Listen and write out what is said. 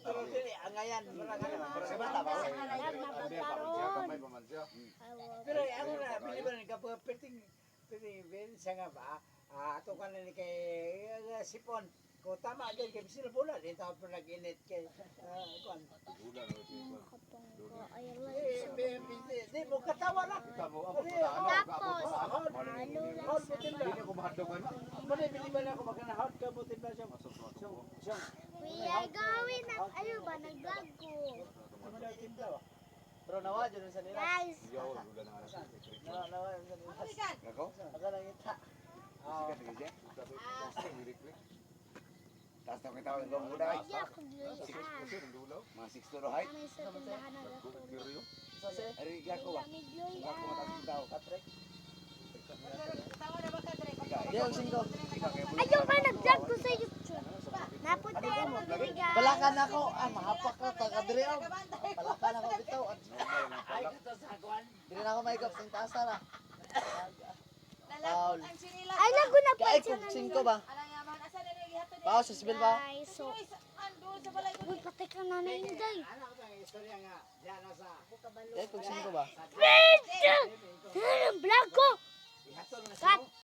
Pero dili angayan mura ka na. Sa bata ba? Pero ako na piliban ka pa perting siya nga ba? Ato ka na ni kay sipon. Ko tama din kay sila bola din tao pa nag-init kay kuan. Di mo katawa na. Tapos, Hindi ko mahadlok ano. Muna piliban ako magkanahod ka mo timba siya. We are going up. Ayaw ba? Nag-vlog ko. Pero nawa dyan sa nila. Guys. Nawa dyan sa nila. Nako? Aga lang ita. Sikat lagi siya? Taas na kita ang gawang muda. Hindi ako gluyan. Mga 6 to height. Kami sa tindahan na ako. Sase. Ari ako ba? Kami Ako matapos tao. Katrek. Di ang singko. Ayaw ba? Nag-vlog ko sa YouTube. Napunta yan mo guys. Balakan ako. Mahapak na. Tagadri ako. Balakan ako bitaw. Ay, dito sa kuan. Dili na ako maikap. Sing taas na. Paul. Ay, naguna pa Kaya siya kung 5 ba? Paul, sa sibil ba? Guys, so. Uy, patay ka na na Inday. Kaya kung 5 ba? Vlog ko! Cut!